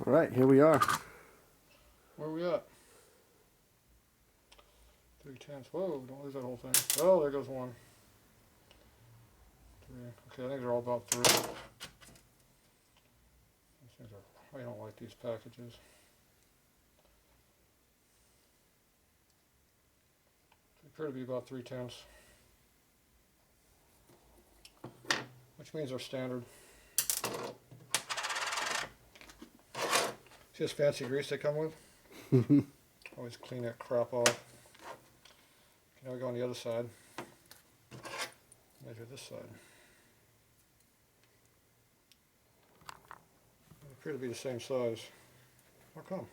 All right, here we are. Where are we at? 3/10. Whoa, don't lose that whole thing. Oh, there goes one. 3. Okay, I think they're all about 3. These things are, I don't like these packages. They appear to be about 3/10, which means they're standard. See this fancy grease they come with? Always clean that crap off. Okay, now we go on the other side. Measure this side. They appear to be the same size. How come?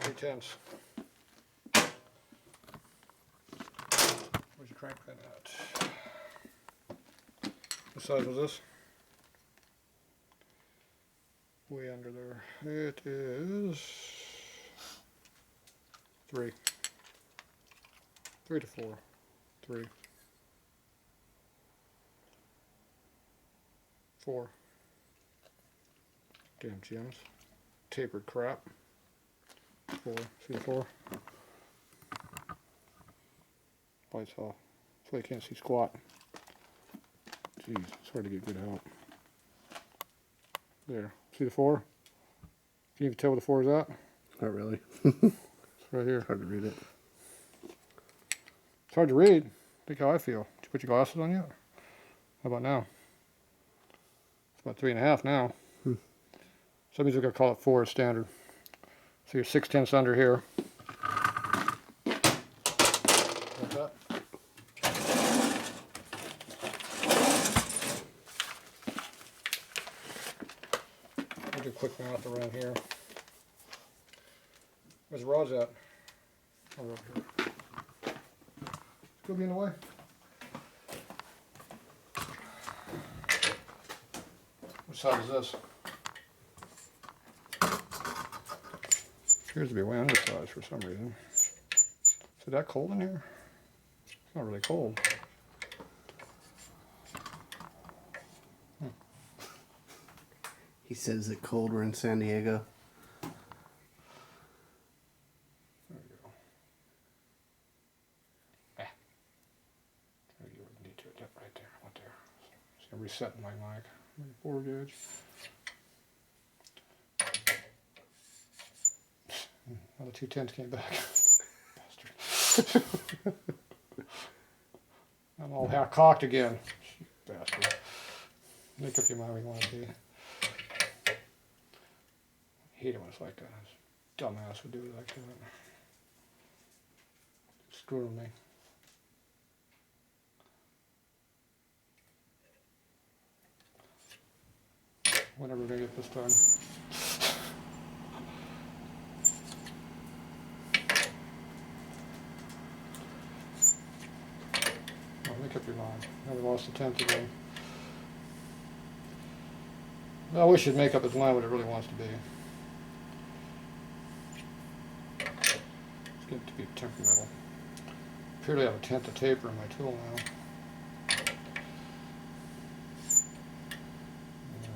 3/10. Where's your crank pin at? What size was this? Way under there. It is 3. 3 to 4. 3. 4. Damn gems. Tapered crap. 4. See the 4? Lights off. So you can't see squat. Jeez, it's hard to get good help. There. See the 4? Can you even tell where the 4 is at? Not really. It's right here. It's hard to read it. It's hard to read. Think how I feel. Did you put your glasses on yet? How about now? It's about 3.5 now. So that means we're going to call it 4 as standard. So you're 6/10 under here. Like that. I'll do quick math around here. Where's the rods at? Oh, over here. Could be in the way. What size is this? Appears to be way undersized for some reason. Is it that cold in here? It's not really cold. He says it cold. We're in San Diego. There we go. There you go. Need to dip right there. What there? Just gonna reset my mic. 4 gauge. Now the 2/10 came back. Bastard. I'm all half cocked again. You bastard. Make up your mind where you want to be. I hate it when it's like that. This dumbass would do it like that. Screwing me. Whenever we're gonna get this done. Oh, make up your mind. Now we lost the 10th again. I wish you'd make up his mind what it really wants to be. It's getting to be temperamental. I appear to have a 1/10 of taper in my tool now. Yeah,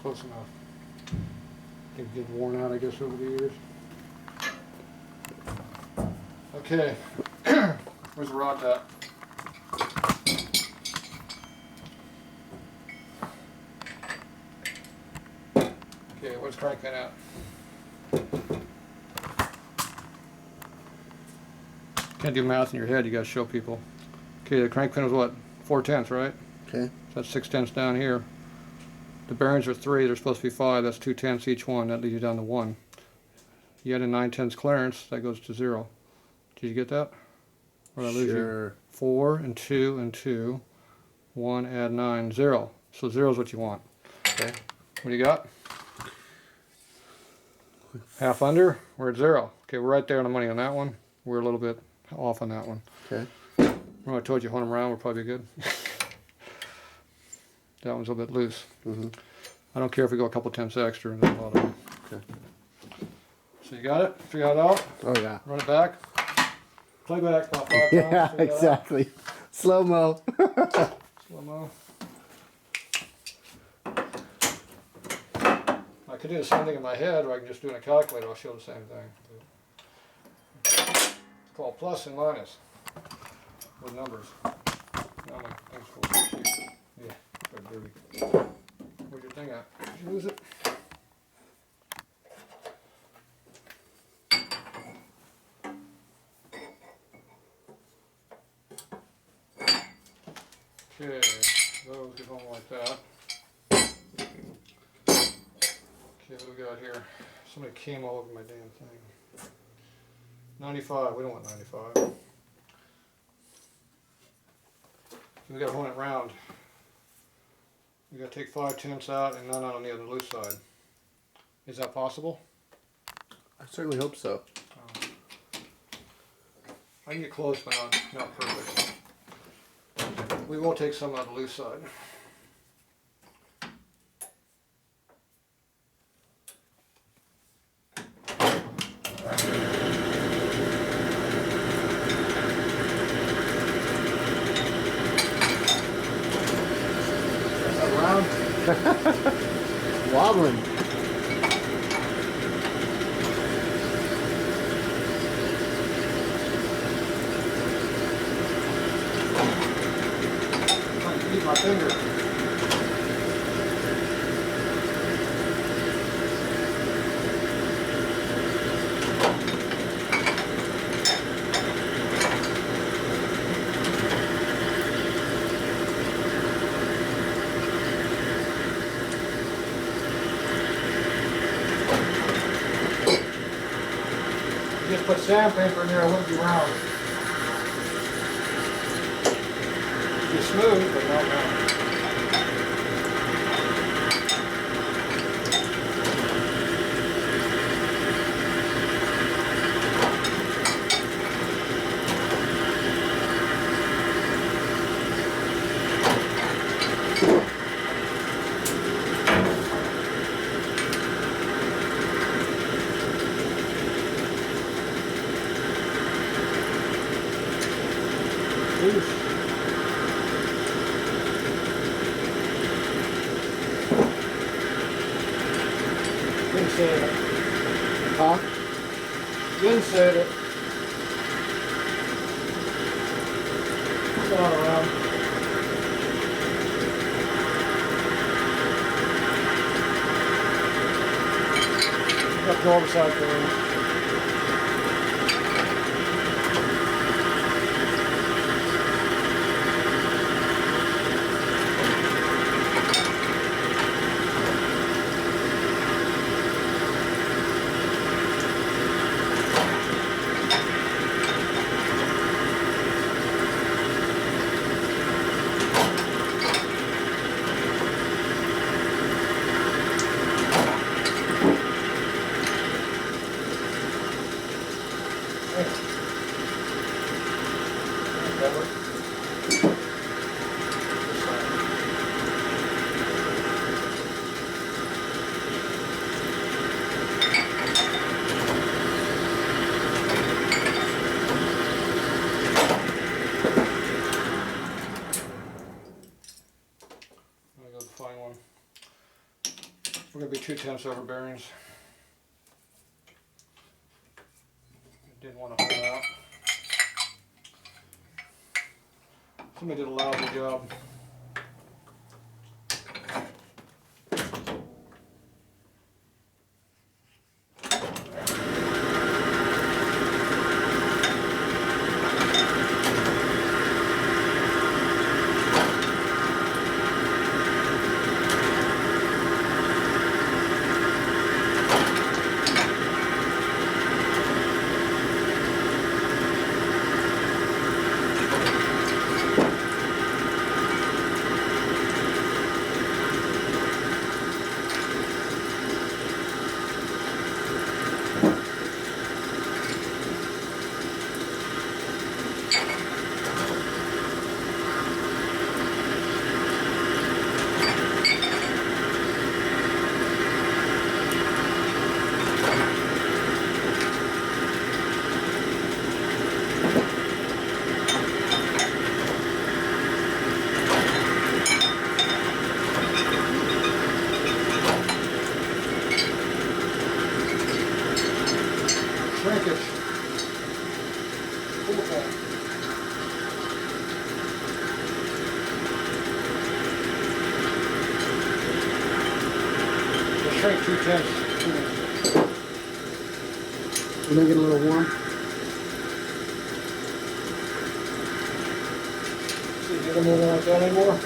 close enough. It get worn out, I guess, over the years. Okay, where's the rod at? Okay, where's crank pin at? Can't do math in your head, you gotta show people. Okay, the crank pin was what? 4/10, right? Okay. So that's 6/10 down here. The bearings are 3, they're supposed to be 5, that's 2/10 each one, that leaves you down to 1. You add a 9/10 clearance, that goes to 0. Did you get that? Or did I lose you? 4 and 2 and 2. 1, add 9, 0. So 0 is what you want. Okay. What do you got? Half under, we're at 0. Okay, we're right there on the money on that one. We're a little bit off on that one. Okay. Remember I told you 100 them around, we're probably good. That one's a little bit loose. I don't care if we go a couple tenths extra. There's a lot of them. Okay. So you got it? Figure it out? Oh yeah. Run it back. Play back about 5 times. Yeah, exactly. Slow-mo. Slow-mo. I could do the same thing in my head, or I can just do it in a calculator. I'll show the same thing. It's called plus and minus with numbers. Now my thing's full of shit. Yeah, they're dirty. Where's your thing at? Did you lose it? Okay, those get home like that. Okay, what do we got here? Somebody came all over my damn thing. 95, we don't want 95. So we gotta run it round. We gotta take 5/10 out and none out on the other loose side. Is that possible? I certainly hope so. I can get close, but not perfect. We will take some out the loose side. Around. Wobbling. Use my finger. Just put sandpaper in there, it wouldn't be round. It'd be smooth, but not round. Didn't save it. Huh? Didn't save it. It's all around. Got 12 side things. We're going to be 2/10 over bearings. Didn't want to hold out. Somebody did a lousy job. shrink 2/10. We're making it a little warm. See, you don't move it like that anymore.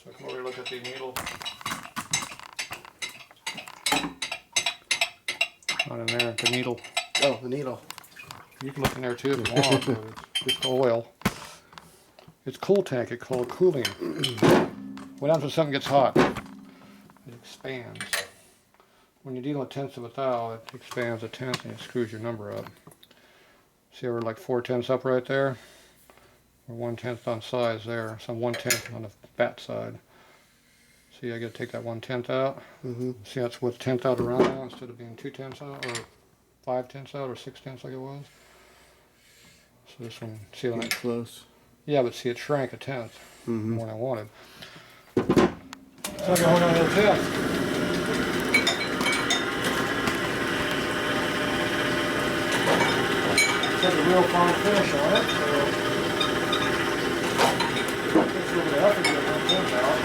So come over here, look at the needle. Not in there, the needle. Oh, the needle. You can look in there too if you want, but it's just oil. It's cool tank, it's called cooling. What happens when something gets hot? It expands. When you're dealing with tenths of a thou, it expands a tenth and it screws your number up. See how we're like 4/10 up right there? We're 1/10 on size there, so I'm 1/10 on the bat side. See, I gotta take that 1/10 out. See, that's with 10th out around now instead of being 2/10 out, or 5/10 out, or 6/10 like it was. So this one, see how Get close. yeah, but see, it shrank a tenth more than I wanted. So I got one on the 10th. It's a real fine finish on it, so it's a little bit effort to get 1/10 out.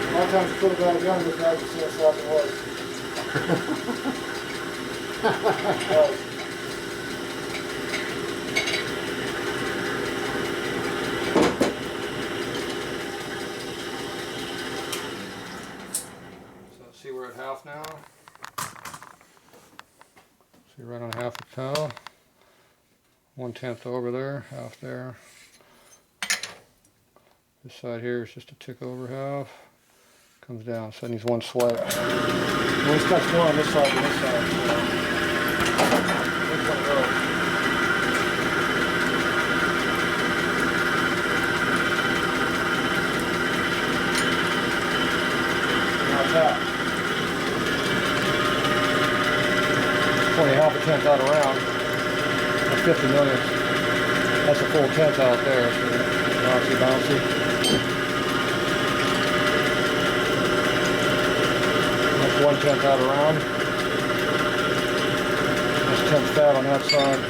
A lot of times you put a guy down and the guy just says how it was. So see we're at half now. See right on half a thou. 1/10 over there, half there. This side here is just a tick over half. Comes down, so it needs one swipe. Well, it's got more on this side than this side. So. Which one goes? Now tap. 20 1/2 out around. That's 50 millionths. That's a full tenth out there. So bouncy. 1/10 out around. That's 10th fat on that side.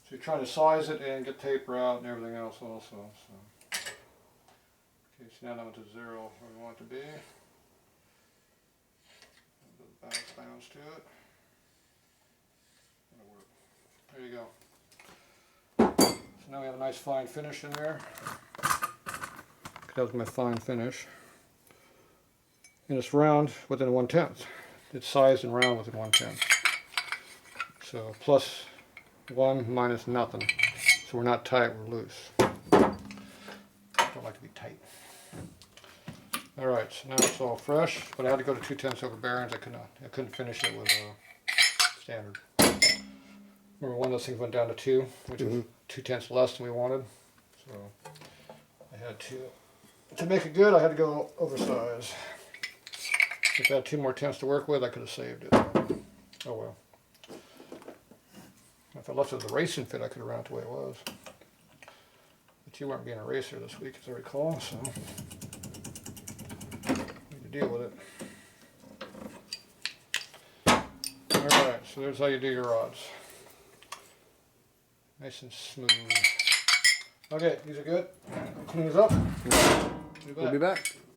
So you're trying to size it and get taper out and everything else also. So. Okay, so now that went to 0 where we want it to be. A little bounce to it. That'll work. There you go. Now we have a nice fine finish in there. That was my fine finish. And it's round within 1/10. It's sized and round within 1/10. So plus 1 minus nothing. So we're not tight, we're loose. Don't like to be tight. Alright, so now it's all fresh, but I had to go to 2/10 over bearings. I couldn't finish it with standard. Remember one of those things went down to 2, which was 2/10 less than we wanted. So I had to make it good, I had to go oversize. If I had 2 more tenths to work with, I could have saved it. Oh well. If I left it as a racing fit, I could have ran it the way it was. But you weren't being a racer this week, as I recall, so need to deal with it. Alright, so there's how you do your rods. Nice and smooth. Okay, these are good. I'll clean these up. We'll be back.